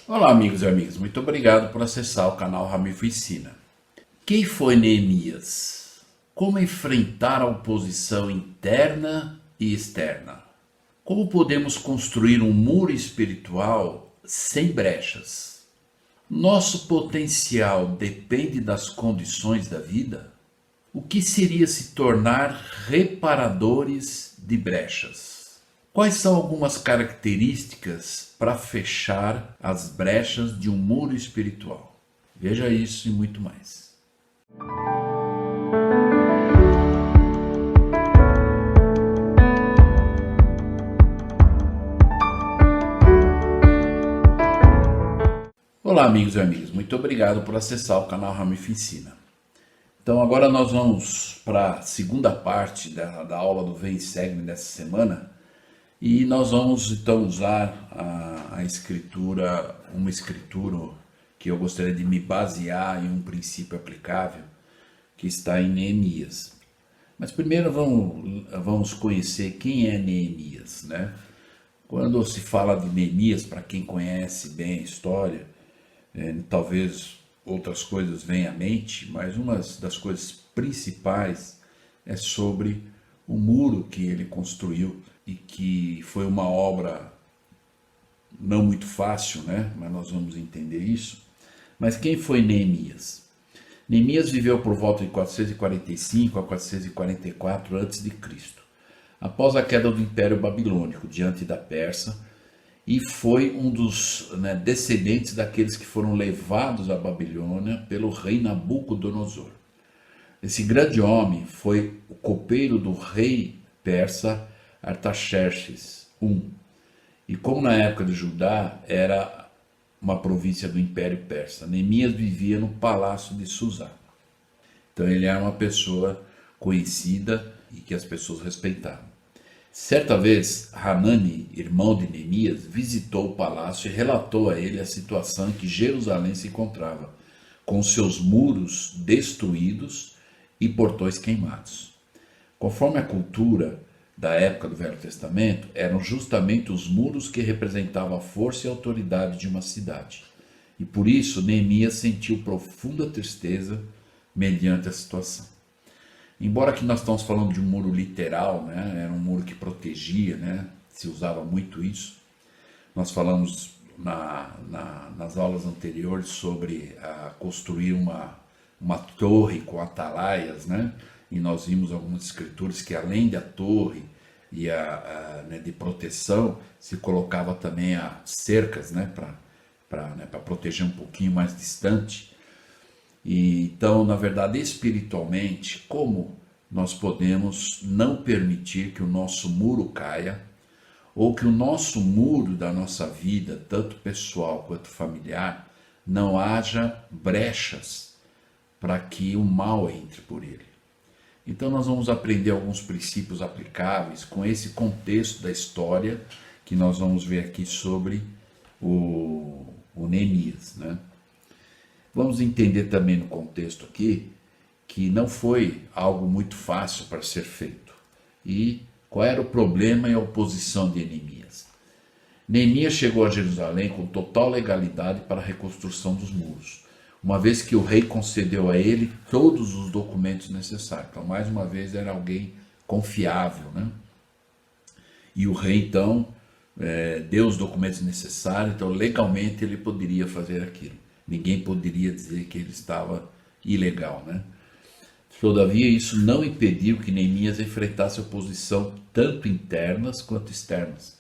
Olá, amigos e amigas, muito obrigado por acessar o canal Ramifo Ensina. Quem foi Neemias? Como enfrentar a oposição interna e externa? Como podemos construir um muro espiritual sem brechas? Nosso potencial depende das condições da vida? O que seria se tornar reparadores de brechas? Quais são algumas características para fechar as brechas de um muro espiritual? Veja isso e muito mais. Olá, amigos e amigas, muito obrigado por acessar o canal Ramif Ensina. Então, agora nós vamos para a segunda parte da aula do Vem e Segue-me dessa semana. E nós vamos então usar a escritura, uma escritura que eu gostaria de me basear em um princípio aplicável que está em Neemias. Mas primeiro vamos conhecer quem é Neemias, né? Quando se fala de Neemias, para quem conhece bem a história, talvez outras coisas venham à mente, mas uma das coisas principais é sobre o muro que ele construiu e que foi uma obra não muito fácil, né? Mas nós vamos entender isso. Mas quem foi Neemias? Neemias viveu por volta de 445 a 444 a.C., após a queda do Império Babilônico diante da Pérsia, e foi um dos descendentes daqueles que foram levados à Babilônia pelo rei Nabucodonosor. Esse grande homem foi o copeiro do rei persa Artaxerxes I. E como na época de Judá era uma província do Império Persa, Neemias vivia no palácio de Susá. Então ele era uma pessoa conhecida e que as pessoas respeitavam. Certa vez, Hanani, irmão de Neemias, visitou o palácio e relatou a ele a situação em que Jerusalém se encontrava, com seus muros destruídos e portões queimados. Conforme a cultura da época do Velho Testamento, eram justamente os muros que representavam a força e a autoridade de uma cidade. E por isso Neemias sentiu profunda tristeza mediante a situação. Embora que nós estamos falando de um muro literal, né? Era um muro que protegia, né? Se usava muito isso. Nós falamos nas aulas anteriores sobre construir uma torre com atalaias, né? E nós vimos algumas escrituras que além da torre e de proteção, se colocava também as cercas, né? Para proteger um pouquinho mais distante. E, então, na verdade, espiritualmente, como nós podemos não permitir que o nosso muro caia, ou que o nosso muro da nossa vida, tanto pessoal quanto familiar, não haja brechas para que o mal entre por ele. Então nós vamos aprender alguns princípios aplicáveis com esse contexto da história que nós vamos ver aqui sobre o Neemias, né? Vamos entender também no contexto aqui que não foi algo muito fácil para ser feito. E qual era o problema e a oposição de Neemias? Neemias chegou a Jerusalém com total legalidade para a reconstrução dos muros, uma vez que o rei concedeu a ele todos os documentos necessários. Então, mais uma vez, era alguém confiável, né? E o rei, então, deu os documentos necessários, então, legalmente, ele poderia fazer aquilo. Ninguém poderia dizer que ele estava ilegal, né? Todavia, isso não impediu que Neemias enfrentasse oposição tanto internas quanto externas.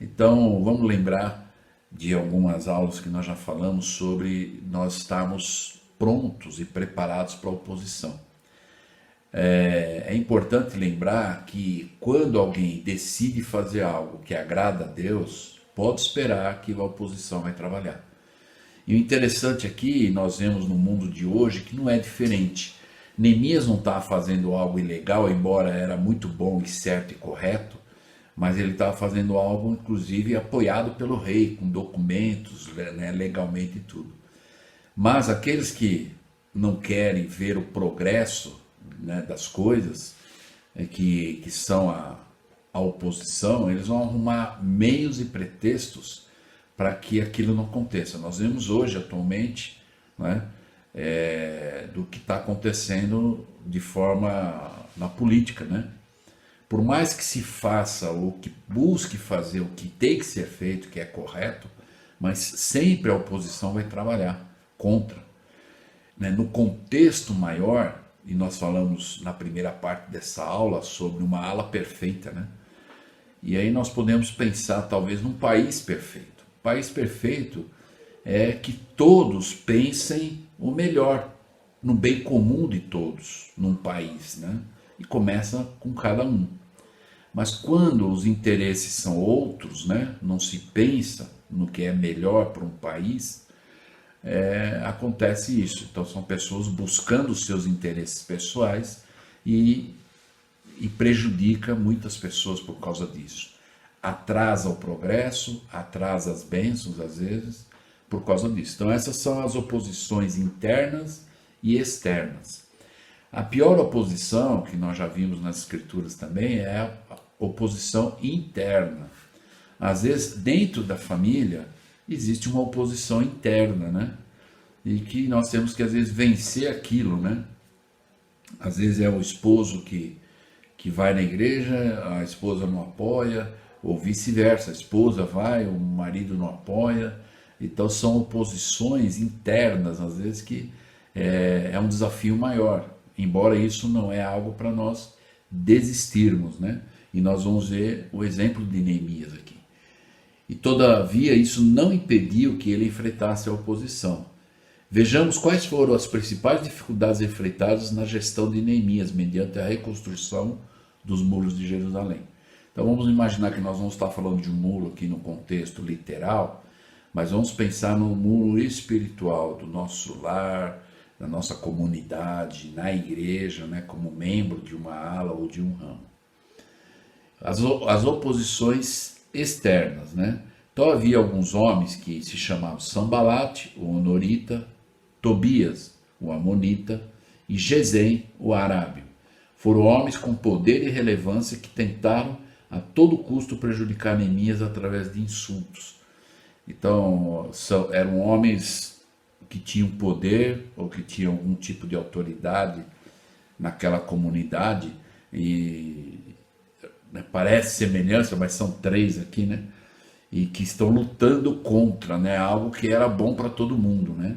Então, vamos lembrar de algumas aulas que nós já falamos sobre nós estarmos prontos e preparados para a oposição. É importante lembrar que quando alguém decide fazer algo que agrada a Deus, pode esperar que a oposição vai trabalhar. E o interessante aqui, nós vemos no mundo de hoje que não é diferente. Neemias não estava fazendo algo ilegal, embora era muito bom e certo e correto, mas ele estava fazendo algo, inclusive, apoiado pelo rei, com documentos, né, legalmente e tudo. Mas aqueles que não querem ver o progresso, né, das coisas, que são a oposição, eles vão arrumar meios e pretextos para que aquilo não aconteça. Nós vemos hoje, atualmente, né, do que está acontecendo de forma na política, né? Por mais que se faça ou que busque fazer o que tem que ser feito, que é correto, mas sempre a oposição vai trabalhar contra, né? No contexto maior, e nós falamos na primeira parte dessa aula sobre uma ala perfeita, né? E aí nós podemos pensar talvez num país perfeito. O país perfeito é que todos pensem o melhor, no bem comum de todos, num país, né? E começa com cada um. Mas quando os interesses são outros, né? Não se pensa no que é melhor para um país, acontece isso. Então são pessoas buscando os seus interesses pessoais e prejudica muitas pessoas por causa disso. Atrasa o progresso, atrasa as bênçãos às vezes, por causa disso. Então essas são as oposições internas e externas. A pior oposição, que nós já vimos nas escrituras também, é a oposição interna. Às vezes, dentro da família, existe uma oposição interna, né? E que nós temos que, às vezes, vencer aquilo, né? Às vezes é o esposo que vai na igreja, a esposa não apoia, ou vice-versa, a esposa vai, o marido não apoia. Então são oposições internas, às vezes, que é um desafio maior, embora isso não é algo para nós desistirmos, né? E nós vamos ver o exemplo de Neemias aqui. E todavia isso não impediu que ele enfrentasse a oposição. Vejamos quais foram as principais dificuldades enfrentadas na gestão de Neemias, mediante a reconstrução dos muros de Jerusalém. Então vamos imaginar que nós vamos estar falando de um muro aqui no contexto literal, mas vamos pensar no muro espiritual do nosso lar, da nossa comunidade, na igreja, né, como membro de uma ala ou de um ramo. As oposições externas, né? Então havia alguns homens que se chamavam Sambalate, o Honorita, Tobias, o Amonita, e Gesem, o Arábio. Foram homens com poder e relevância que tentaram a todo custo prejudicar Neemias através de insultos. Então eram homens que tinham poder ou que tinham algum tipo de autoridade naquela comunidade e parece semelhança, mas são três aqui, né? E que estão lutando contra, né? Algo que era bom para todo mundo, né?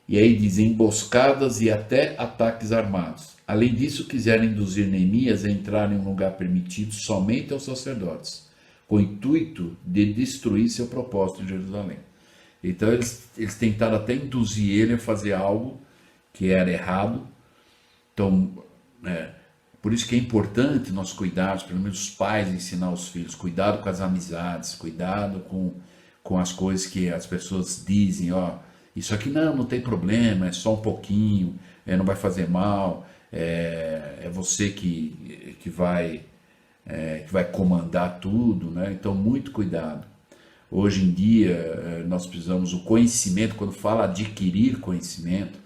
E aí diz emboscadas e até ataques armados. Além disso, quiseram induzir Neemias a entrar em um lugar permitido somente aos sacerdotes, com o intuito de destruir seu propósito em Jerusalém. Então eles tentaram até induzir ele a fazer algo que era errado. Então, por isso que é importante nós cuidarmos, pelo menos os pais ensinar os filhos, cuidado com as amizades, cuidado com as coisas que as pessoas dizem, ó, isso aqui não tem problema, é só um pouquinho, não vai fazer mal, é você que vai comandar tudo, né? Então muito cuidado. Hoje em dia nós precisamos o conhecimento, quando fala adquirir conhecimento,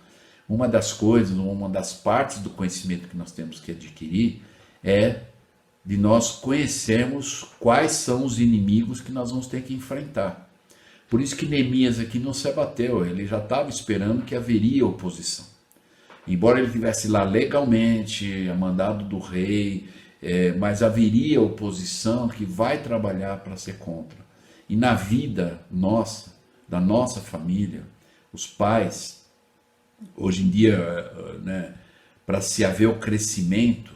uma das coisas, uma das partes do conhecimento que nós temos que adquirir é de nós conhecermos quais são os inimigos que nós vamos ter que enfrentar. Por isso que Neemias aqui não se abateu, ele já estava esperando que haveria oposição. Embora ele estivesse lá legalmente, a mandado do rei, mas haveria oposição que vai trabalhar para ser contra. E na vida nossa, da nossa família, os pais, hoje em dia, né, para se haver o crescimento,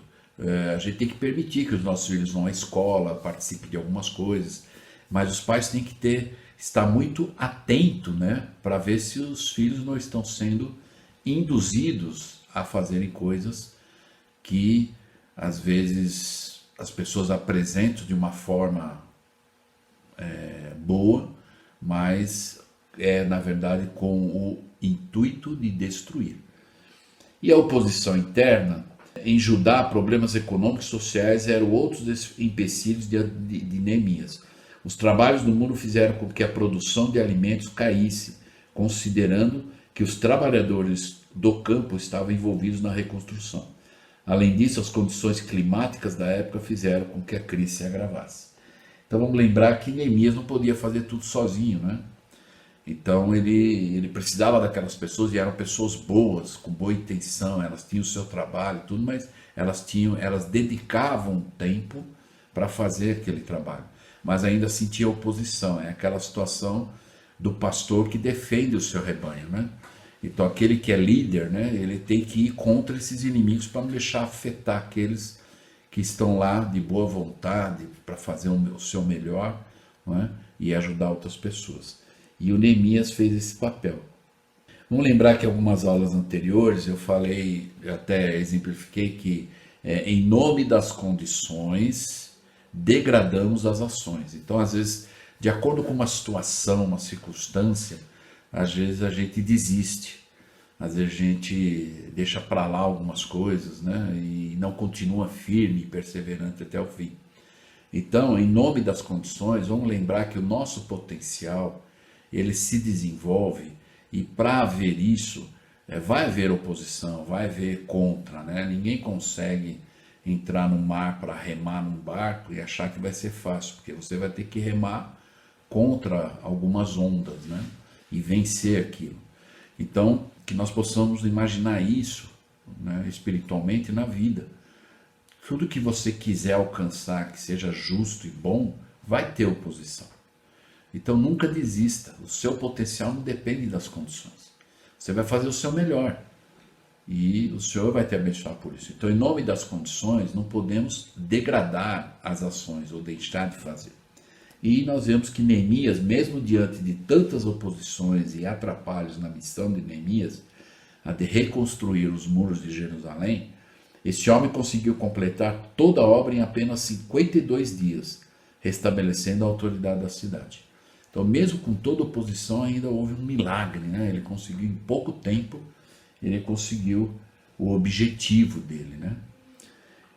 a gente tem que permitir que os nossos filhos vão à escola, participem de algumas coisas, mas os pais têm que estar muito atentos, né, para ver se os filhos não estão sendo induzidos a fazerem coisas que às vezes as pessoas apresentam de uma forma boa, mas na verdade com o intuito de destruir. E a oposição interna, em Judá, problemas econômicos e sociais eram outros empecilhos de Neemias. Os trabalhos do muro fizeram com que a produção de alimentos caísse, considerando que os trabalhadores do campo estavam envolvidos na reconstrução. Além disso, as condições climáticas da época fizeram com que a crise se agravasse. Então vamos lembrar que Neemias não podia fazer tudo sozinho, né? Então ele precisava daquelas pessoas, e eram pessoas boas, com boa intenção, elas tinham o seu trabalho e tudo, mas elas dedicavam tempo para fazer aquele trabalho. Mas ainda sentia oposição, é aquela situação do pastor que defende o seu rebanho, né? Então aquele que é líder, né, ele tem que ir contra esses inimigos para não deixar afetar aqueles que estão lá de boa vontade para fazer o seu melhor, não é? E ajudar outras pessoas. E o Neemias fez esse papel. Vamos lembrar que em algumas aulas anteriores eu falei, eu até exemplifiquei que em nome das condições degradamos as ações. Então, às vezes, de acordo com uma situação, uma circunstância, às vezes a gente desiste, às vezes a gente deixa para lá algumas coisas, né? E não continua firme e perseverante até o fim. Então, em nome das condições, vamos lembrar que o nosso potencial, ele se desenvolve, e para haver isso, vai haver oposição, vai haver contra, né? Ninguém consegue entrar no mar para remar num barco e achar que vai ser fácil, porque você vai ter que remar contra algumas ondas, né? E vencer aquilo. Então, que nós possamos imaginar isso, né, espiritualmente na vida. Tudo que você quiser alcançar, que seja justo e bom, vai ter oposição. Então nunca desista, o seu potencial não depende das condições. Você vai fazer o seu melhor e o Senhor vai te abençoar por isso. Então, em nome das condições, não podemos degradar as ações ou deixar de fazer. E nós vemos que Neemias, mesmo diante de tantas oposições e atrapalhos na missão de Neemias, a de reconstruir os muros de Jerusalém, esse homem conseguiu completar toda a obra em apenas 52 dias, restabelecendo a autoridade da cidade. Então, mesmo com toda oposição, ainda houve um milagre, né? Ele conseguiu, em pouco tempo, ele conseguiu o objetivo dele, né?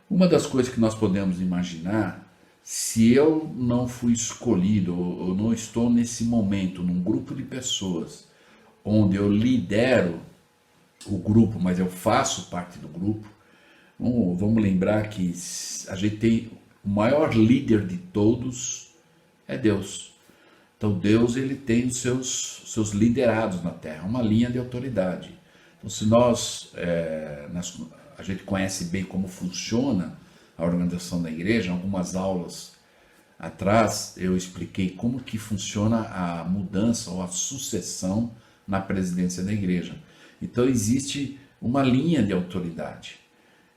Uma das coisas que nós podemos imaginar, se eu não fui escolhido, ou não estou nesse momento, num grupo de pessoas, onde eu lidero o grupo, mas eu faço parte do grupo, vamos lembrar que a gente tem o maior líder de todos, é Deus. Então Deus, ele tem os seus liderados na terra, uma linha de autoridade. Então, se a gente conhece bem como funciona a organização da igreja, algumas aulas atrás eu expliquei como que funciona a mudança ou a sucessão na presidência da igreja. Então existe uma linha de autoridade.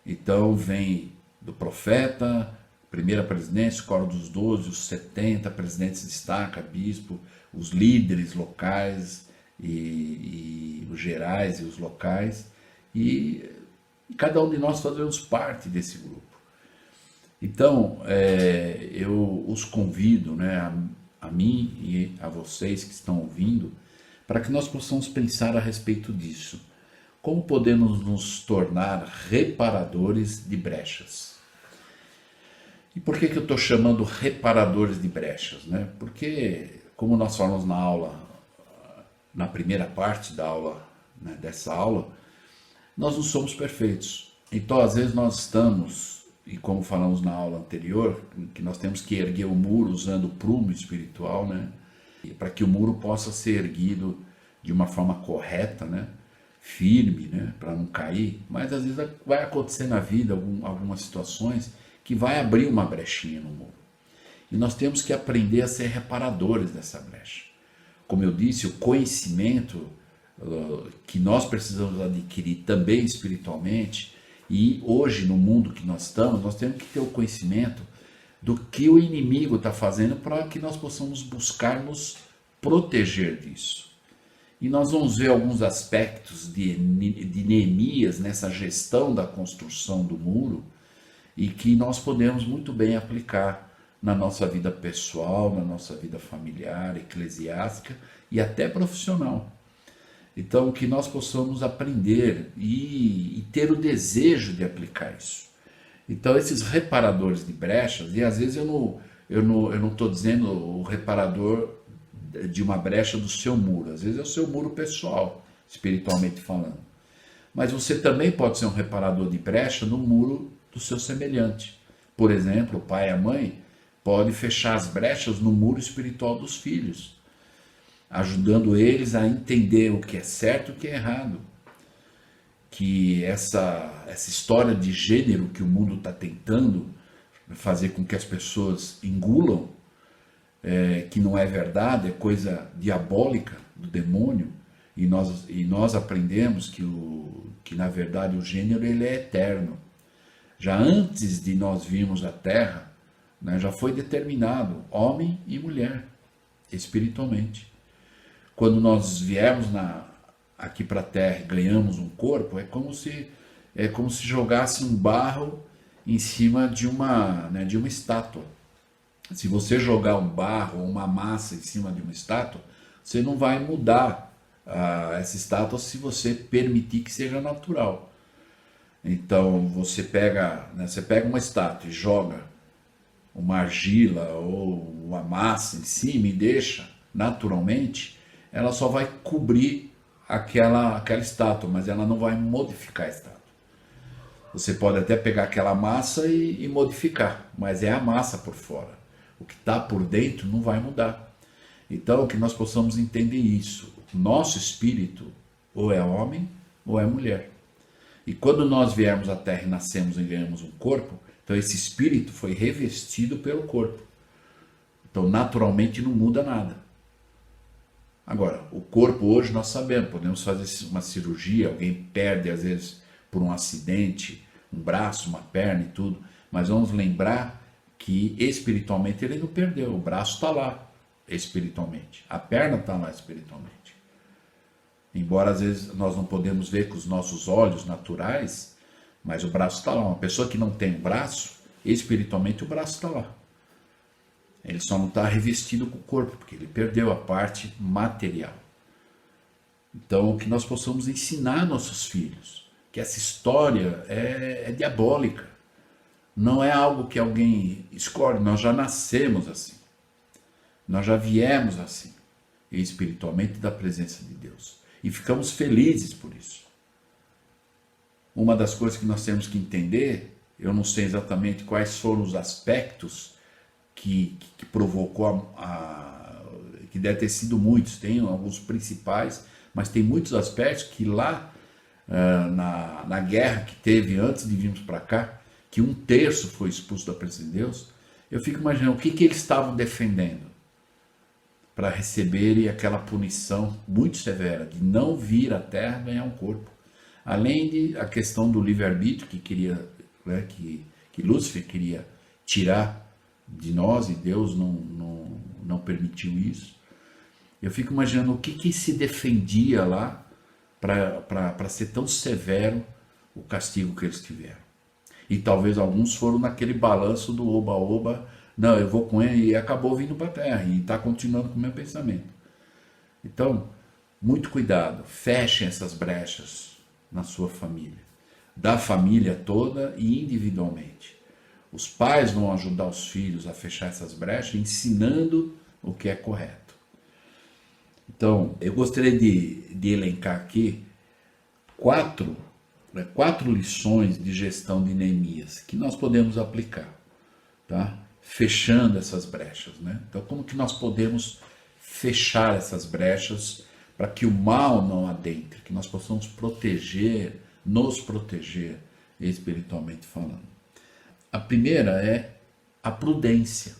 Então vem do profeta, primeira presidência, coro dos 12, os 70, presidentes destaca, bispo, os líderes locais e os gerais e os locais, e cada um de nós fazemos parte desse grupo. Então, eu os convido, né, a mim e a vocês que estão ouvindo, para que nós possamos pensar a respeito disso. Como podemos nos tornar reparadores de brechas? E por que eu estou chamando reparadores de brechas, né? Porque, como nós falamos na aula, na primeira parte da aula, né, dessa aula, nós não somos perfeitos. Então, às vezes nós estamos, e como falamos na aula anterior, que nós temos que erguer o muro usando o prumo espiritual, né? Para que o muro possa ser erguido de uma forma correta, né? Firme, né? Para não cair. Mas às vezes vai acontecer na vida algumas situações que vai abrir uma brechinha no muro. E nós temos que aprender a ser reparadores dessa brecha. Como eu disse, o conhecimento que nós precisamos adquirir também espiritualmente, e hoje no mundo que nós estamos, nós temos que ter o conhecimento do que o inimigo está fazendo para que nós possamos buscar nos proteger disso. E nós vamos ver alguns aspectos de Neemias nessa gestão da construção do muro, e que nós podemos muito bem aplicar na nossa vida pessoal, na nossa vida familiar, eclesiástica e até profissional. Então, que nós possamos aprender e ter o desejo de aplicar isso. Então, esses reparadores de brechas, e às vezes eu não estou dizendo o reparador de uma brecha do seu muro, às vezes é o seu muro pessoal, espiritualmente falando. Mas você também pode ser um reparador de brecha no muro do seu semelhante. Por exemplo, o pai e a mãe pode fechar as brechas no muro espiritual dos filhos, ajudando eles a entender o que é certo e o que é errado. Que essa história de gênero que o mundo está tentando fazer com que as pessoas engulam, que não é verdade, é coisa diabólica do demônio, e nós aprendemos que na verdade o gênero ele é eterno. Já antes de nós virmos à Terra, né, já foi determinado homem e mulher, espiritualmente. Quando nós viemos aqui para a Terra e ganhamos um corpo, é como se jogasse um barro em cima de uma estátua. Se você jogar um barro ou uma massa em cima de uma estátua, você não vai mudar essa estátua se você permitir que seja natural. Então você pega uma estátua e joga uma argila ou uma massa em cima e deixa naturalmente, ela só vai cobrir aquela estátua, mas ela não vai modificar a estátua. Você pode até pegar aquela massa e modificar, mas é a massa por fora. O que está por dentro não vai mudar. Então, que nós possamos entender isso. Nosso espírito ou é homem ou é mulher. E quando nós viemos à Terra e nascemos e ganhamos um corpo, então esse espírito foi revestido pelo corpo. Então, naturalmente, não muda nada. Agora, o corpo hoje nós sabemos, podemos fazer uma cirurgia, alguém perde às vezes por um acidente, um braço, uma perna e tudo, mas vamos lembrar que espiritualmente ele não perdeu, o braço está lá espiritualmente, a perna está lá espiritualmente. Embora às vezes nós não podemos ver com os nossos olhos naturais, mas o braço está lá. Uma pessoa que não tem braço, espiritualmente o braço está lá. Ele só não está revestido com o corpo, porque ele perdeu a parte material. Então, que nós possamos ensinar nossos filhos que essa história é diabólica. Não é algo que alguém escolhe, nós já nascemos assim. Nós já viemos assim, espiritualmente da presença de Deus. E ficamos felizes por isso. Uma das coisas que nós temos que entender, eu não sei exatamente quais foram os aspectos que provocou que deve ter sido muitos, tem alguns principais, mas tem muitos aspectos que lá na guerra que teve antes de virmos para cá, que 1/3 foi expulso da presença de Deus, eu fico imaginando o que eles estavam defendendo para receberem aquela punição muito severa de não vir à Terra ganhar um corpo. Além de a questão do livre-arbítrio que queria, né, que Lúcifer queria tirar de nós e Deus não permitiu isso. Eu fico imaginando o que se defendia lá para ser tão severo o castigo que eles tiveram. E talvez alguns foram naquele balanço do oba-oba, não, eu vou com ele, e acabou vindo para a Terra, e está continuando com o meu pensamento. Então, muito cuidado, fechem essas brechas na sua família, da família toda e individualmente. Os pais vão ajudar os filhos a fechar essas brechas, ensinando o que é correto. Então, eu gostaria de elencar aqui quatro lições de gestão de Neemias que nós podemos aplicar, tá? Fechando essas brechas, né? Então, como que nós podemos fechar essas brechas para que o mal não adentre, que nós possamos nos proteger espiritualmente falando? A primeira é a prudência.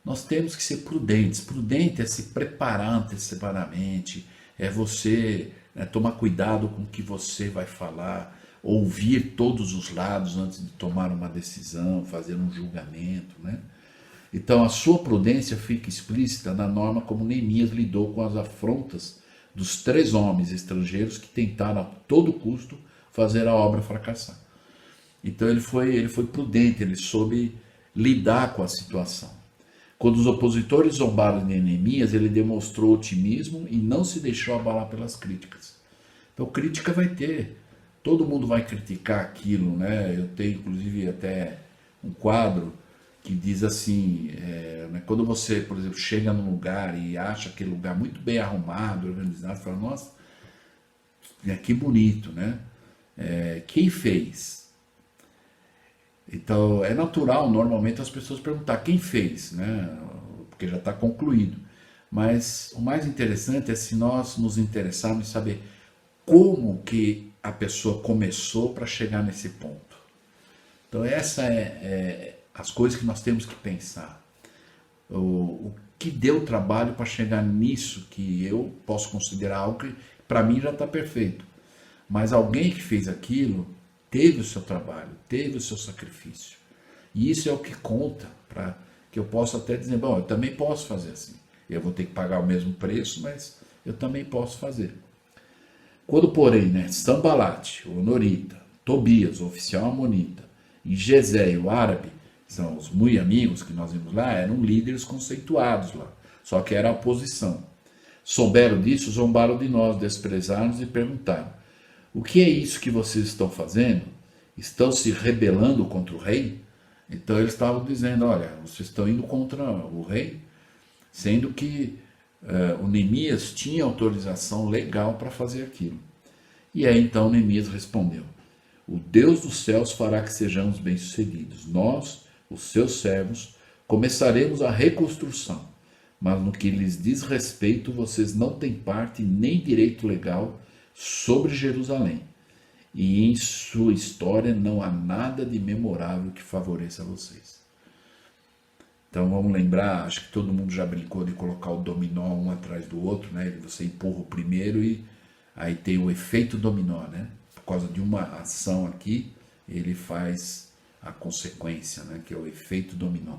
Nós temos que ser prudentes. Prudente é se preparar antecipadamente, é você tomar cuidado com o que você vai falar, ouvir todos os lados antes de tomar uma decisão, fazer um julgamento, né? Então a sua prudência fica explícita na norma como Neemias lidou com as afrontas dos 3 homens estrangeiros que tentaram a todo custo fazer a obra fracassar. Então ele foi prudente, ele soube lidar com a situação. Quando os opositores zombaram de Neemias, ele demonstrou otimismo e não se deixou abalar pelas críticas. Então crítica vai ter, todo mundo vai criticar aquilo, né? Eu tenho inclusive até um quadro que diz assim, quando você, por exemplo, chega num lugar e acha aquele lugar muito bem arrumado, organizado, você fala, nossa, que bonito, né? Quem fez? Então é natural normalmente as pessoas perguntar quem fez, né? Porque já está concluído. Mas o mais interessante é se nós nos interessarmos em saber como que a pessoa começou para chegar nesse ponto. Então essa é as coisas que nós temos que pensar. O que deu trabalho para chegar nisso que eu posso considerar algo que para mim já está perfeito. Mas alguém que fez aquilo teve o seu trabalho, teve o seu sacrifício. E isso é o que conta para que eu possa até dizer, bom, eu também posso fazer assim. Eu vou ter que pagar o mesmo preço, mas eu também posso fazer. Quando, porém, né, Sanbalate, o Honorita, Tobias, o oficial amonita, e Gesé, o árabe, que são os muito amigos que nós vimos lá, eram líderes conceituados lá, só que era a oposição. Souberam disso, zombaram de nós, desprezaram-nos e perguntaram: o que é isso que vocês estão fazendo? Estão se rebelando contra o rei? Então eles estavam dizendo: olha, vocês estão indo contra o rei, sendo que o Neemias tinha autorização legal para fazer aquilo. E aí então Neemias respondeu: o Deus dos céus fará que sejamos bem-sucedidos. Nós, os seus servos, começaremos a reconstrução, mas no que lhes diz respeito, vocês não têm parte nem direito legal sobre Jerusalém. E em sua história não há nada de memorável que favoreça vocês. Então vamos lembrar, acho que todo mundo já brincou de colocar o dominó um atrás do outro, né? Você empurra o primeiro e aí tem o efeito dominó, né? Por causa de uma ação aqui, ele faz a consequência, né? Que é o efeito dominó.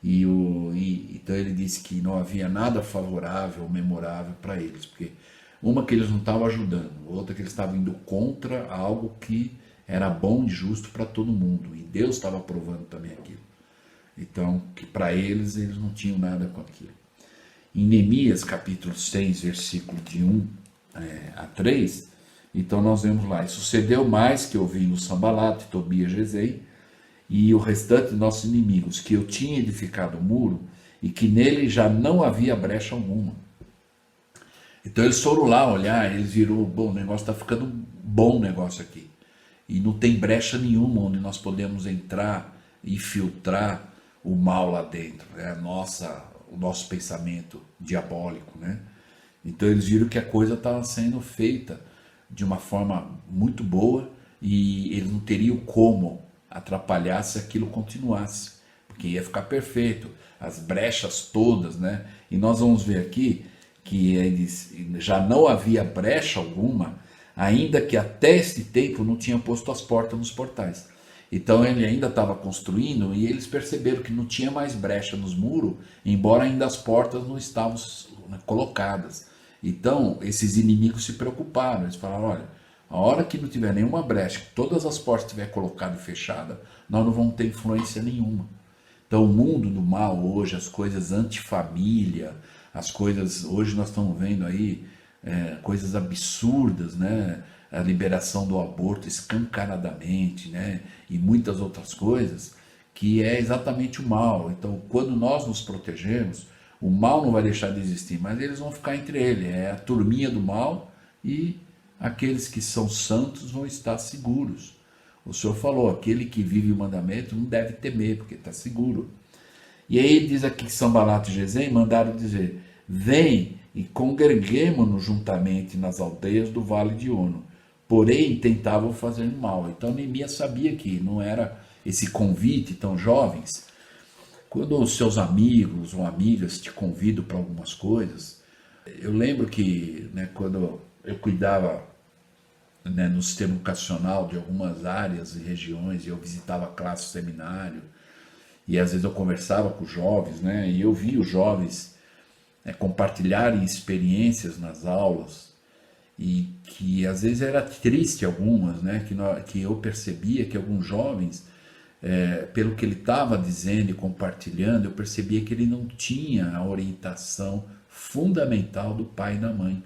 Então ele disse que não havia nada favorável, memorável para eles, porque uma que eles não estavam ajudando, outra que eles estavam indo contra algo que era bom e justo para todo mundo, e Deus estava aprovando também aquilo. Então, que para eles não tinham nada com aquilo. Em Neemias capítulo 6, versículo de 1 a 3, então nós vemos lá: e sucedeu mais que ouvindo Sanbalate, Tobias, Gesem e o restante de nossos inimigos, que eu tinha edificado o muro e que nele já não havia brecha alguma. Então eles foram lá olhar, eles viram: bom, o negócio está ficando bom, o negócio aqui. E não tem brecha nenhuma onde nós podemos entrar e filtrar o mal lá dentro. É o nosso pensamento diabólico, né? Então eles viram que a coisa estava sendo feita de uma forma muito boa e eles não teriam como atrapalhar se aquilo continuasse, porque ia ficar perfeito, as brechas todas, né? E nós vamos ver aqui que eles já não havia brecha alguma, ainda que até este tempo não tinham posto as portas nos portais. Então ele ainda estava construindo e eles perceberam que não tinha mais brecha nos muros, embora ainda as portas não estavam colocadas. Então esses inimigos se preocuparam, eles falaram: olha, a hora que não tiver nenhuma brecha, que todas as portas estiverem colocadas e fechadas, nós não vamos ter influência nenhuma. Então o mundo do mal hoje, as coisas antifamília, as coisas, hoje nós estamos vendo aí coisas absurdas, né? A liberação do aborto escancaradamente, né? E muitas outras coisas, que é exatamente o mal. Então, quando nós nos protegemos, o mal não vai deixar de existir, mas eles vão ficar entre eles. É a turminha do mal e aqueles que são santos vão estar seguros. O Senhor falou: aquele que vive o mandamento não deve temer, porque está seguro. E aí ele diz aqui que Sanbalate e Gesem mandaram dizer: vem e congreguemo-nos juntamente nas aldeias do Vale de Ono. Porém, tentavam fazer mal. Então Neemias sabia que não era esse convite tão jovens. Quando os seus amigos ou amigas te convidam para algumas coisas, eu lembro que, né, quando eu cuidava, né, no sistema educacional de algumas áreas e regiões, e eu visitava classe, seminário, e às vezes eu conversava com os jovens, né, e eu via os jovens compartilharem experiências nas aulas, e que às vezes era triste algumas, né, que eu percebia que alguns jovens, pelo que ele estava dizendo e compartilhando, eu percebia que ele não tinha a orientação fundamental do pai e da mãe.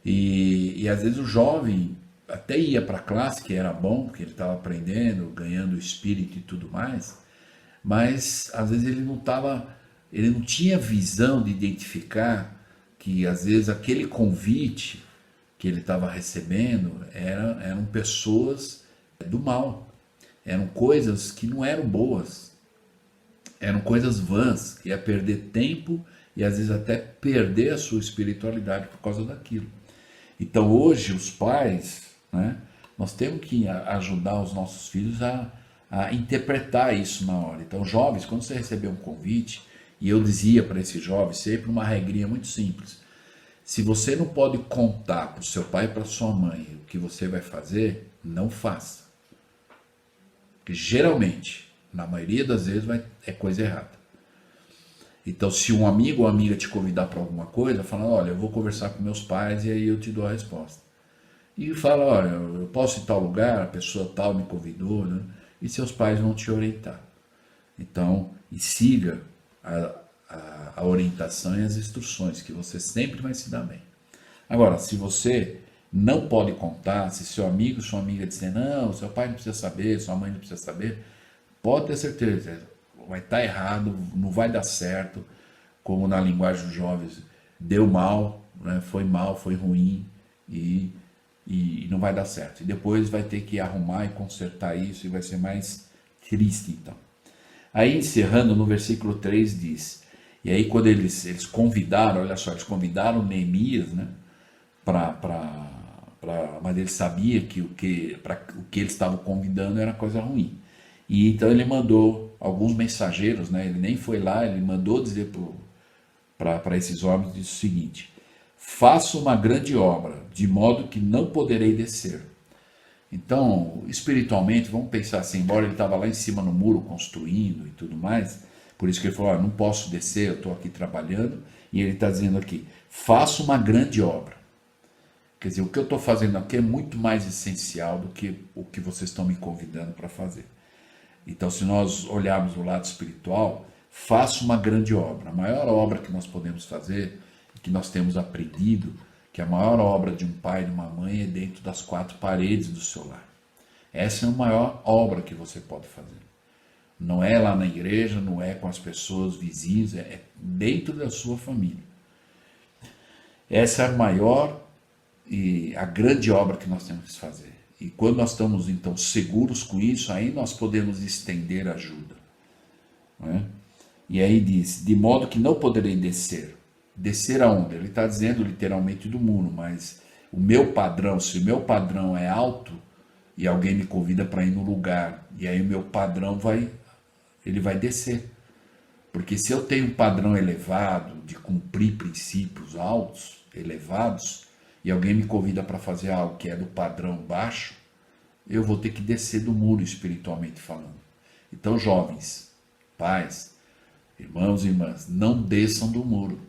E às vezes o jovem até ia para a classe, que era bom, porque ele estava aprendendo, ganhando o espírito e tudo mais, mas às vezes ele não tinha visão de identificar que às vezes aquele convite que ele estava recebendo eram pessoas do mal. eram coisas que não eram boas, eram coisas vãs, que ia perder tempo e às vezes até perder a sua espiritualidade por causa daquilo. Então hoje os pais, né, nós temos que ajudar os nossos filhos a interpretar isso na hora. Então jovens, quando você receber um convite, e eu dizia para esse jovem sempre uma regrinha muito simples: se você não pode contar para o seu pai e para sua mãe o que você vai fazer, não faça. Porque geralmente, na maioria das vezes, é coisa errada. Então, se um amigo ou amiga te convidar para alguma coisa, fala: olha, eu vou conversar com meus pais e aí eu te dou a resposta. E fala: olha, eu posso ir em tal lugar, a pessoa tal me convidou, né? E seus pais vão te orientar. Então, e siga a orientação e as instruções, que você sempre vai se dar bem. Agora, se você não pode contar, se seu amigo, sua amiga disser: não, seu pai não precisa saber, sua mãe não precisa saber, pode ter certeza, vai estar errado, não vai dar certo, como na linguagem dos jovens, deu mal, né? Foi ruim e não vai dar certo. E depois vai ter que arrumar e consertar isso e vai ser mais triste então. Aí encerrando no versículo 3 diz, e aí quando eles convidaram, olha só, eles convidaram Neemias, né, mas ele sabia que o que eles estavam convidando era coisa ruim. E então ele mandou alguns mensageiros, né, ele nem foi lá, ele mandou dizer para esses homens o seguinte: faço uma grande obra, de modo que não poderei descer. Então, espiritualmente, vamos pensar assim, embora ele estava lá em cima no muro construindo e tudo mais, por isso que ele falou: não posso descer, eu estou aqui trabalhando, e ele está dizendo aqui: faço uma grande obra. Quer dizer, o que eu estou fazendo aqui é muito mais essencial do que o que vocês estão me convidando para fazer. Então, se nós olharmos o lado espiritual, faço uma grande obra. A maior obra que nós podemos fazer, que nós temos aprendido, que a maior obra de um pai e de uma mãe é dentro das quatro paredes do seu lar. Essa é a maior obra que você pode fazer. Não é lá na igreja, não é com as pessoas vizinhas, é dentro da sua família. Essa é a maior e a grande obra que nós temos que fazer. E quando nós estamos então seguros com isso, aí nós podemos estender ajuda. Não é? E aí diz: de modo que não poderei descer. Descer aonde? Ele está dizendo literalmente do muro, mas o meu padrão, se o meu padrão é alto e alguém me convida para ir no lugar, e aí o meu padrão ele vai descer. Porque se eu tenho um padrão elevado de cumprir princípios altos, elevados, e alguém me convida para fazer algo que é do padrão baixo, eu vou ter que descer do muro espiritualmente falando. Então, jovens, pais, irmãos e irmãs, não desçam do muro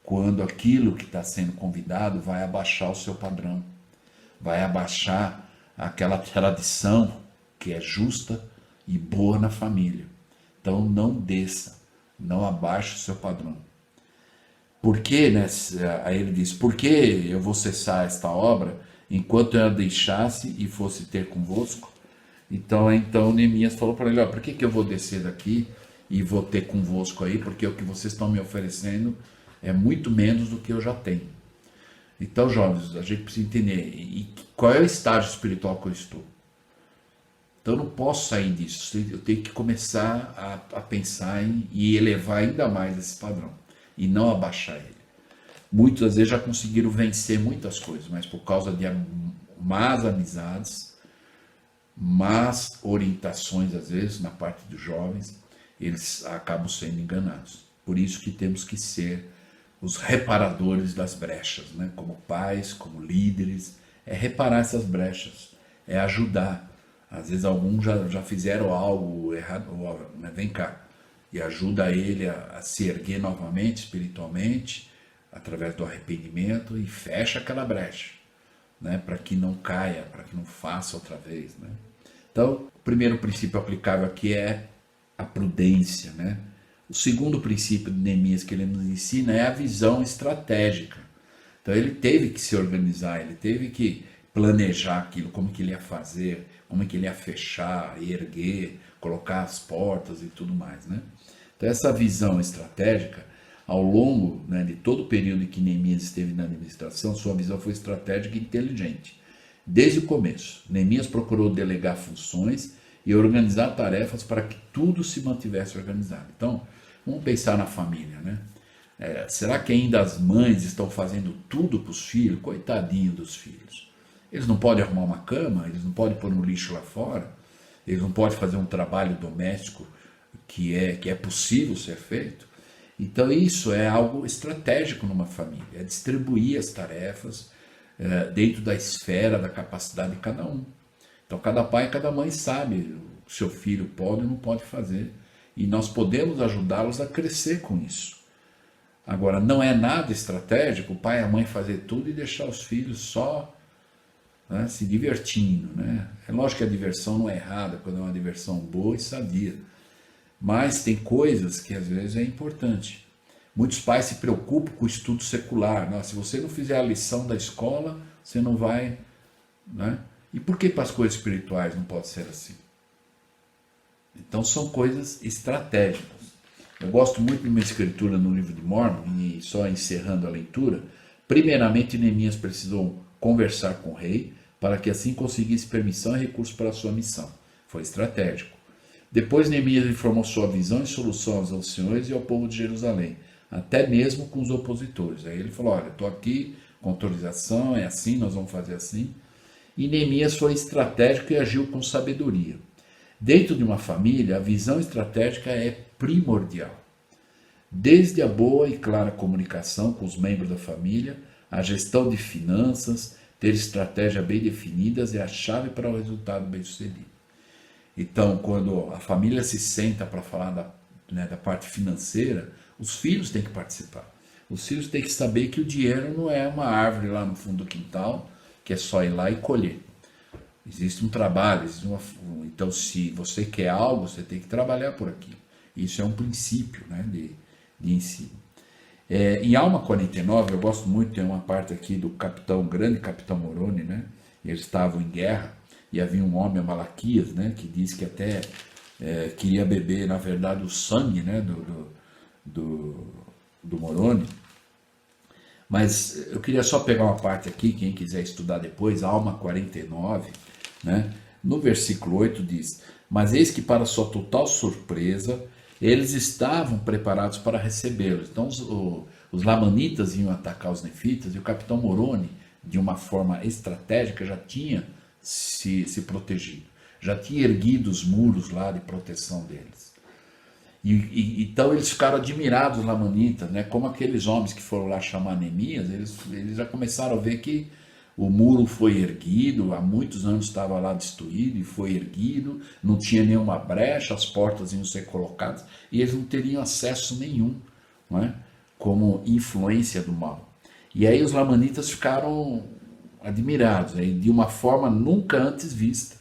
quando aquilo que está sendo convidado vai abaixar o seu padrão, vai abaixar aquela tradição que é justa e boa na família. Então não desça, não abaixe o seu padrão. Por que, né? Aí ele diz: por que eu vou cessar esta obra enquanto eu a deixasse e fosse ter convosco? Então Neemias falou para ele: ó, por que eu vou descer daqui e vou ter convosco aí? Porque o que vocês estão me oferecendo é muito menos do que eu já tenho. Então, jovens, a gente precisa entender qual é o estágio espiritual que eu estou. Então eu não posso sair disso, eu tenho que começar a pensar e elevar ainda mais esse padrão e não abaixar ele. Muitos às vezes já conseguiram vencer muitas coisas, mas por causa de más amizades, más orientações às vezes na parte dos jovens, eles acabam sendo enganados. Por isso que temos que ser os reparadores das brechas, né? Como pais, como líderes, é reparar essas brechas, é ajudar. Às vezes alguns já fizeram algo errado, né? Vem cá, e ajuda ele a se erguer novamente espiritualmente, através do arrependimento, e fecha aquela brecha, né? Para que não caia, para que não faça outra vez, né? Então, o primeiro princípio aplicável aqui é a prudência, né? O segundo princípio de Neemias que ele nos ensina é a visão estratégica. Então ele teve que se organizar, ele teve que planejar aquilo, como que ele ia fazer, como que ele ia fechar, erguer, colocar as portas e tudo mais, né? Então essa visão estratégica, ao longo, né, de todo o período em que Neemias esteve na administração, sua visão foi estratégica e inteligente. Desde o começo, Neemias procurou delegar funções e organizar tarefas para que tudo se mantivesse organizado. Então, vamos pensar na família, né? Será que ainda as mães estão fazendo tudo para os filhos? Coitadinho dos filhos. Eles não podem arrumar uma cama, eles não podem pôr no lixo lá fora, eles não podem fazer um trabalho doméstico que é possível ser feito. Então isso é algo estratégico numa família, é distribuir as tarefas dentro da esfera, da capacidade de cada um. Então cada pai e cada mãe sabe o que seu filho pode ou não pode fazer, e nós podemos ajudá-los a crescer com isso. Agora, não é nada estratégico o pai e a mãe fazer tudo e deixar os filhos só, né, se divertindo, né? É lógico que a diversão não é errada, quando é uma diversão boa e sadia, mas tem coisas que às vezes é importante. Muitos pais se preocupam com o estudo secular, né? Se você não fizer a lição da escola, você não vai, né? E por que para as coisas espirituais não pode ser assim? Então são coisas estratégicas. Eu gosto muito de uma escritura no livro de Mórmon, e só encerrando a leitura, primeiramente Neemias precisou conversar com o rei, para que assim conseguisse permissão e recursos para a sua missão. Foi estratégico. Depois Neemias informou sua visão e solução aos anciões e ao povo de Jerusalém, até mesmo com os opositores. Aí ele falou, olha, estou aqui com autorização, é assim, nós vamos fazer assim. E Neemias foi estratégico e agiu com sabedoria. Dentro de uma família, a visão estratégica é primordial. Desde a boa e clara comunicação com os membros da família, a gestão de finanças, ter estratégia bem definidas é a chave para o resultado bem-sucedido. Então, quando a família se senta para falar da parte financeira, os filhos têm que participar. Os filhos têm que saber que o dinheiro não é uma árvore lá no fundo do quintal, que é só ir lá e colher. Existe um trabalho, então se você quer algo, você tem que trabalhar por aquilo. Isso é um princípio, né, de ensino. Em Alma 49, eu gosto muito, tem uma parte aqui do grande capitão Moroni, né? Eles estavam em guerra e havia um homem, Malaquias, né, que diz que até queria beber, na verdade, o sangue, né, do Moroni. Mas eu queria só pegar uma parte aqui, quem quiser estudar depois, Alma 49, né? No versículo 8 diz, mas eis que para sua total surpresa, eles estavam preparados para recebê-los. Então os lamanitas iam atacar os nefitas e o capitão Moroni, de uma forma estratégica, já tinha se protegido. Já tinha erguido os muros lá de proteção deles. Então eles ficaram admirados, os lamanitas, né? Como aqueles homens que foram lá chamar Neemias, eles já começaram a ver que o muro foi erguido, há muitos anos estava lá destruído e foi erguido, não tinha nenhuma brecha, as portas iam ser colocadas e eles não teriam acesso nenhum, não é? Como influência do mal. E aí os lamanitas ficaram admirados, né? De uma forma nunca antes vista.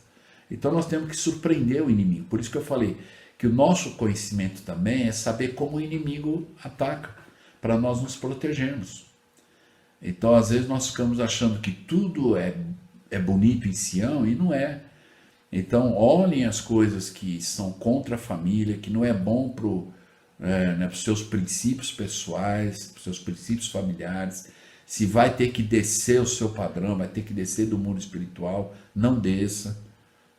Então nós temos que surpreender o inimigo, por isso que eu falei que o nosso conhecimento também é saber como o inimigo ataca, para nós nos protegermos. Então, às vezes, nós ficamos achando que tudo é bonito em Sião e não é. Então, olhem as coisas que são contra a família, que não é bom para os seus princípios pessoais, para os seus princípios familiares. Se vai ter que descer o seu padrão, vai ter que descer do mundo espiritual, não desça.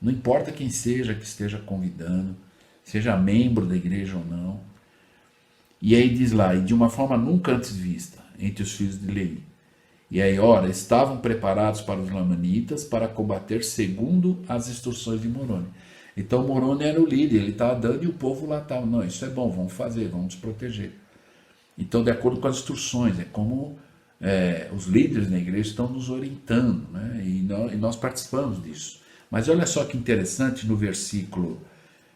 Não importa quem seja que esteja convidando, seja membro da igreja ou não. E aí diz lá, e de uma forma nunca antes vista, entre os filhos de Levi. E aí, ora, estavam preparados para os lamanitas para combater segundo as instruções de Moroni. Então Moroni era o líder, ele estava dando e o povo lá estava, não, isso é bom, vamos fazer, vamos nos proteger. Então, de acordo com as instruções, é como os líderes da igreja estão nos orientando, né? E nós participamos disso. Mas olha só que interessante, no versículo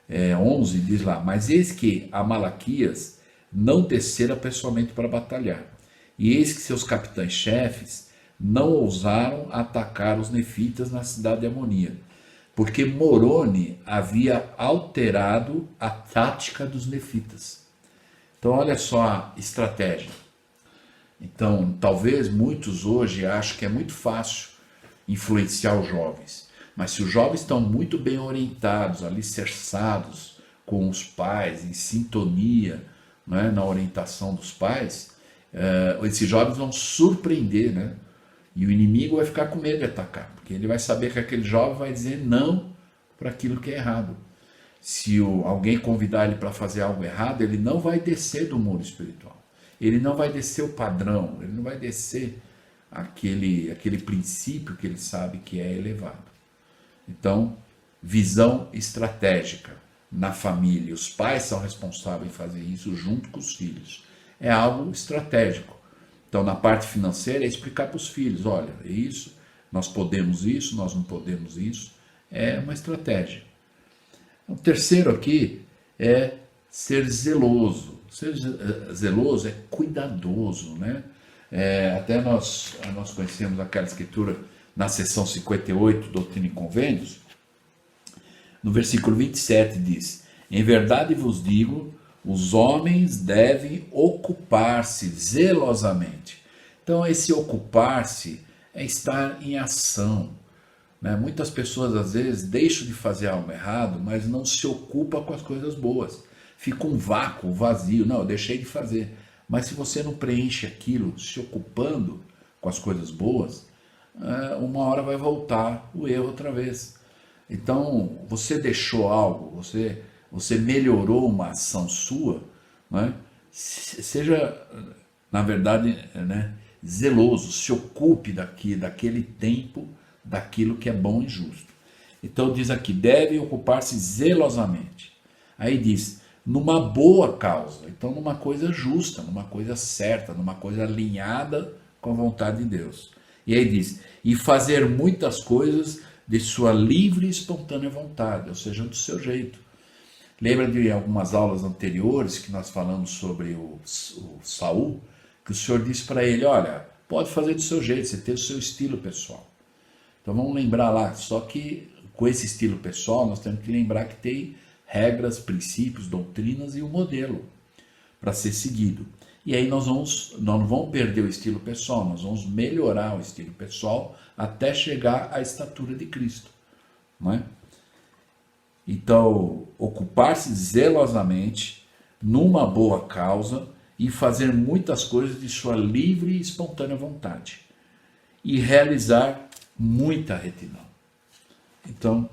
11 diz lá, mas eis que a Malaquias não descera pessoalmente para batalhar, e eis que seus capitães-chefes não ousaram atacar os nefitas na cidade de Amonia, porque Moroni havia alterado a tática dos nefitas. Então olha só a estratégia. Então talvez muitos hoje achem que é muito fácil influenciar os jovens, mas se os jovens estão muito bem orientados, alicerçados com os pais, em sintonia, né, na orientação dos pais, esses jovens vão surpreender, né? E o inimigo vai ficar com medo de atacar, porque ele vai saber que aquele jovem vai dizer não para aquilo que é errado. Se alguém convidar ele para fazer algo errado, ele não vai descer do muro espiritual. Ele não vai descer o padrão, ele não vai descer aquele princípio que ele sabe que é elevado. Então, visão estratégica na família. Os pais são responsáveis em fazer isso junto com os filhos. É algo estratégico. Então, na parte financeira, é explicar para os filhos, olha, é isso, nós podemos isso, nós não podemos isso. É uma estratégia. O terceiro aqui é ser zeloso. Ser zeloso é cuidadoso, né? Até nós conhecemos aquela escritura na seção 58, Doutrina e Convênios, no versículo 27 diz: em verdade vos digo, os homens devem ocupar-se zelosamente. Então, esse ocupar-se é estar em ação. Muitas pessoas às vezes deixam de fazer algo errado, mas não se ocupam com as coisas boas. Fica um vácuo, vazio. Não, eu deixei de fazer. Mas se você não preenche aquilo, se ocupando com as coisas boas, uma hora vai voltar o erro outra vez. Então, você deixou algo, você melhorou uma ação sua, seja, na verdade, zeloso, se ocupe daquele tempo, daquilo que é bom e justo. Então diz aqui, deve ocupar-se zelosamente. Aí diz, numa boa causa, então numa coisa justa, numa coisa certa, numa coisa alinhada com a vontade de Deus. E aí diz, e fazer muitas coisas de sua livre e espontânea vontade, ou seja, do seu jeito. Lembra de algumas aulas anteriores que nós falamos sobre o Saul, que o Senhor disse para ele, olha, pode fazer do seu jeito, você tem o seu estilo pessoal. Então vamos lembrar lá, só que com esse estilo pessoal nós temos que lembrar que tem regras, princípios, doutrinas e um modelo para ser seguido. E aí nós não vamos perder o estilo pessoal, nós vamos melhorar o estilo pessoal até chegar à estatura de Cristo. Não é? Então, ocupar-se zelosamente numa boa causa e fazer muitas coisas de sua livre e espontânea vontade. E realizar muita retidão. Então,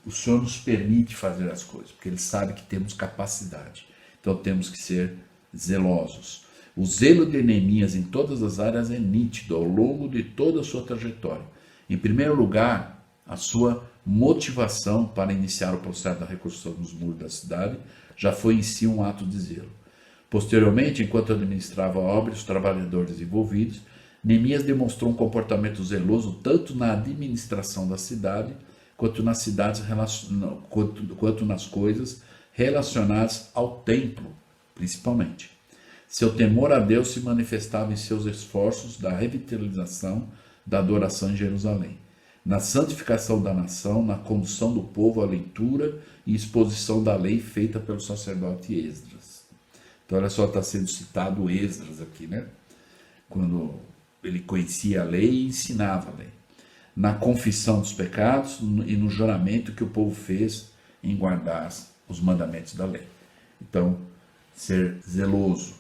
o Senhor nos permite fazer as coisas, porque Ele sabe que temos capacidade. Então, temos que ser zelosos. O zelo de Neemias em todas as áreas é nítido ao longo de toda a sua trajetória. Em primeiro lugar, a sua motivação para iniciar o processo da reconstrução dos muros da cidade já foi em si um ato de zelo. Posteriormente, enquanto administrava a obra e os trabalhadores envolvidos, Neemias demonstrou um comportamento zeloso tanto na administração da cidade, quanto nas coisas relacionadas ao templo, principalmente. Seu temor a Deus se manifestava em seus esforços da revitalização da adoração em Jerusalém, na santificação da nação, na condução do povo à leitura e exposição da lei feita pelo sacerdote Esdras. Então, olha só, está sendo citado Esdras aqui, né? Quando ele conhecia a lei e ensinava a lei. Na confissão dos pecados e no juramento que o povo fez em guardar os mandamentos da lei. Então, ser zeloso.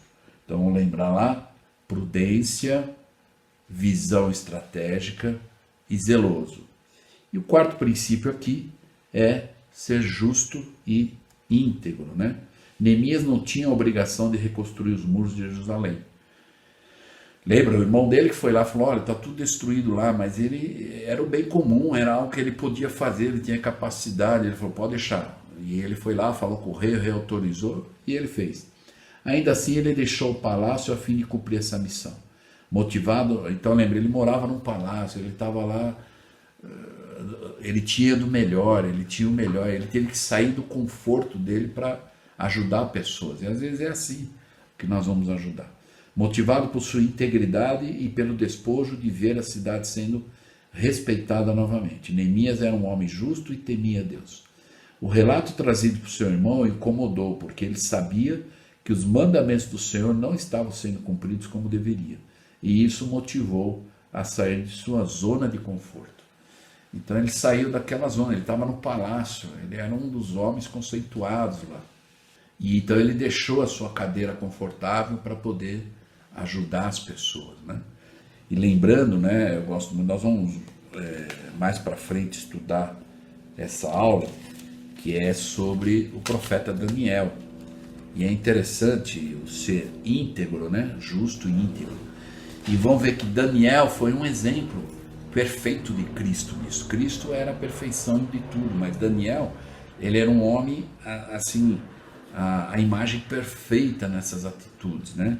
Então, vamos lembrar lá, prudência, visão estratégica e zeloso. E o quarto princípio aqui é ser justo e íntegro, né? Neemias não tinha a obrigação de reconstruir os muros de Jerusalém. Lembra, o irmão dele que foi lá e falou, olha, está tudo destruído lá, mas ele era o bem comum, era algo que ele podia fazer, ele tinha capacidade, ele falou, pode deixar. E ele foi lá, falou com o rei autorizou e ele fez. Ainda assim, ele deixou o palácio a fim de cumprir essa missão. Motivado, então lembra, ele morava num palácio, ele estava lá, ele tinha do melhor, ele tinha o melhor, ele teve que sair do conforto dele para ajudar pessoas. E às vezes é assim que nós vamos ajudar. Motivado por sua integridade e pelo despojo de ver a cidade sendo respeitada novamente. Neemias era um homem justo e temia Deus. O relato trazido por seu irmão o incomodou, porque ele sabia que os mandamentos do Senhor não estavam sendo cumpridos como deveria. E isso motivou a sair de sua zona de conforto. Então ele saiu daquela zona, ele estava no palácio, ele era um dos homens conceituados lá. E então ele deixou a sua cadeira confortável para poder ajudar as pessoas, né? E lembrando, né, eu gosto muito, nós vamos mais para frente estudar essa aula, que é sobre o profeta Daniel. E é interessante o ser íntegro, né? Justo e íntegro. E vão ver que Daniel foi um exemplo perfeito de Cristo nisso. Cristo era a perfeição de tudo, mas Daniel, ele era um homem, assim, a imagem perfeita nessas atitudes, né?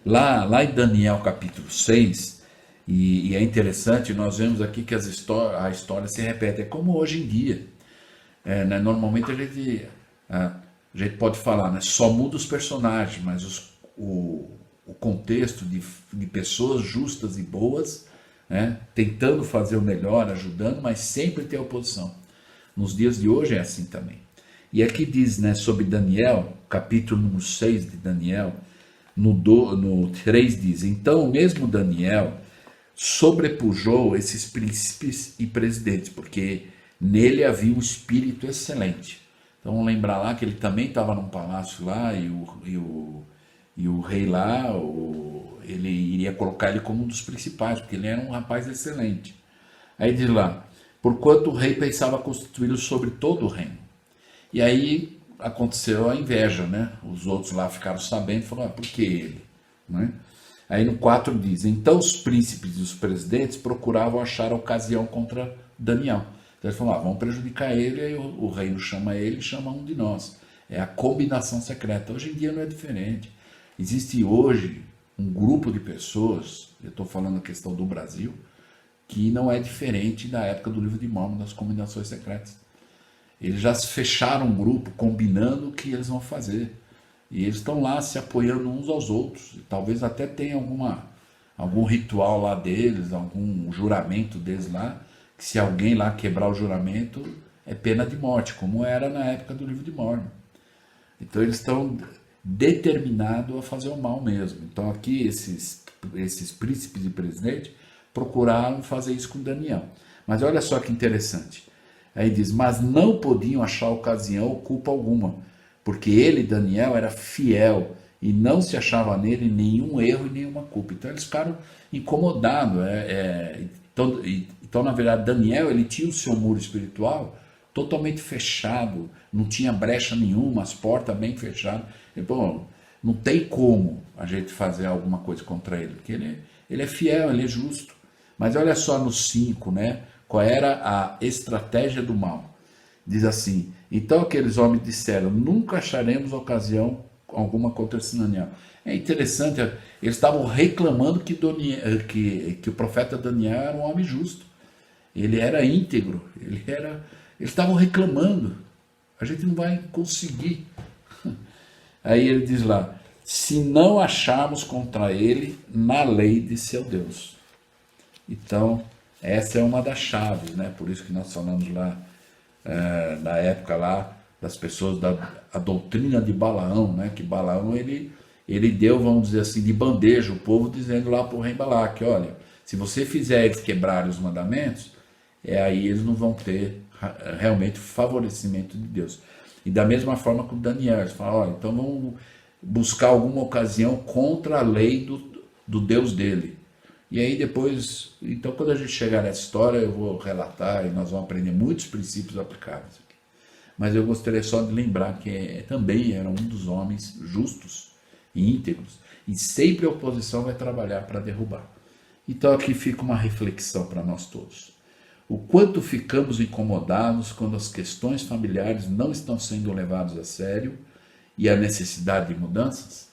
Lá em Daniel capítulo 6, e é interessante, nós vemos aqui que a história se repete, é como hoje em dia. Né? Normalmente a gente pode falar, né? Só muda os personagens, mas o contexto de pessoas justas e boas, né? Tentando fazer o melhor, ajudando, mas sempre tem oposição. Nos dias de hoje é assim também. E aqui diz, né, sobre Daniel, capítulo número 6 de Daniel, no 3 diz: então o mesmo Daniel sobrepujou esses príncipes e presidentes, porque nele havia um espírito excelente. Então vamos lembrar lá que ele também estava num palácio lá, e o rei lá, ele iria colocar ele como um dos principais, porque ele era um rapaz excelente. Aí diz lá: porquanto o rei pensava constituí-lo sobre todo o reino. E aí aconteceu a inveja, né? Os outros lá ficaram sabendo e falaram: por que ele? Né? Aí no 4 diz: então os príncipes e os presidentes procuravam achar a ocasião contra Daniel. Então eles falaram: vamos prejudicar ele, aí o rei não chama ele, chama um de nós. É a combinação secreta. Hoje em dia não é diferente. Existe hoje um grupo de pessoas, eu estou falando a questão do Brasil, que não é diferente da época do livro de Mórmon, das combinações secretas. Eles já fecharam um grupo combinando o que eles vão fazer. E eles estão lá se apoiando uns aos outros. E talvez até tenha algum ritual lá deles, algum juramento deles lá, que se alguém lá quebrar o juramento, é pena de morte, como era na época do livro de Mórmon. Então eles estão determinados a fazer o mal mesmo. Então aqui esses príncipes e presidentes procuraram fazer isso com Daniel. Mas olha só que interessante. Aí diz: mas não podiam achar ocasião ou culpa alguma, porque ele, Daniel, era fiel e não se achava nele nenhum erro e nenhuma culpa. Então eles ficaram incomodados. Então, na verdade, Daniel, ele tinha o seu muro espiritual totalmente fechado, não tinha brecha nenhuma, as portas bem fechadas. E, bom, não tem como a gente fazer alguma coisa contra ele, porque ele é fiel, ele é justo. Mas olha só no 5, né? Qual era a estratégia do mal? Diz assim: então aqueles homens disseram: nunca acharemos ocasião alguma contra esse Daniel. É interessante, eles estavam reclamando que o profeta Daniel era um homem justo. Ele era íntegro, eles estavam reclamando. A gente não vai conseguir. Aí ele diz lá: se não acharmos contra ele na lei de seu Deus. Então, essa é uma das chaves, né? Por isso que nós falamos lá, na época lá, das pessoas a doutrina de Balaão, né? Que Balaão, ele deu, vamos dizer assim, de bandeja o povo, dizendo lá para o rei Balaque: olha, se você fizer eles quebrarem os mandamentos, aí eles não vão ter realmente favorecimento de Deus. E da mesma forma com Daniel, eles falam: olha, então vamos buscar alguma ocasião contra a lei do Deus dele. E aí depois, então quando a gente chegar nessa história, eu vou relatar e nós vamos aprender muitos princípios aplicáveis aqui. Mas eu gostaria só de lembrar que também era um dos homens justos e íntegros, e sempre a oposição vai trabalhar para derrubar. Então aqui fica uma reflexão para nós todos. O quanto ficamos incomodados quando as questões familiares não estão sendo levadas a sério e a necessidade de mudanças?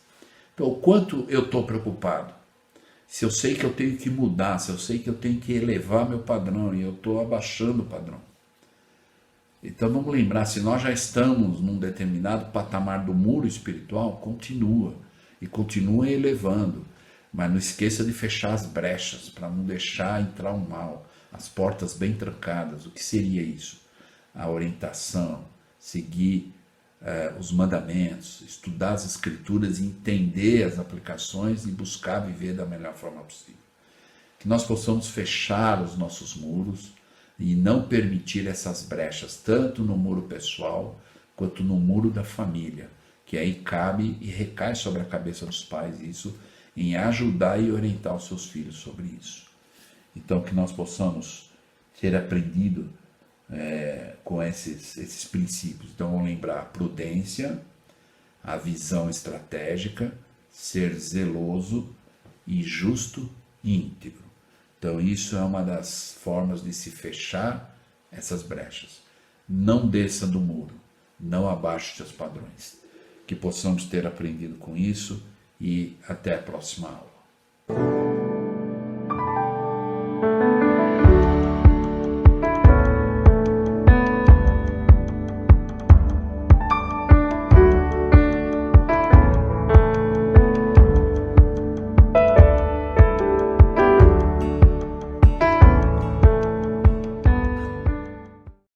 Então, o quanto eu estou preocupado? Se eu sei que eu tenho que mudar, se eu sei que eu tenho que elevar meu padrão e eu estou abaixando o padrão. Então vamos lembrar, se nós já estamos num determinado patamar do muro espiritual, continua. E continua elevando. Mas não esqueça de fechar as brechas, para não deixar entrar o mal. As portas bem trancadas. O que seria isso? A orientação, seguir os mandamentos, estudar as escrituras, entender as aplicações e buscar viver da melhor forma possível. Que nós possamos fechar os nossos muros e não permitir essas brechas, tanto no muro pessoal quanto no muro da família, que aí cabe e recai sobre a cabeça dos pais isso, em ajudar e orientar os seus filhos sobre isso. Então que nós possamos ter aprendido com esses princípios. Então vamos lembrar: prudência, a visão estratégica, ser zeloso e justo e íntegro. Então isso é uma das formas de se fechar essas brechas. Não desça do muro, não abaixe seus padrões. Que possamos ter aprendido com isso e até a próxima aula.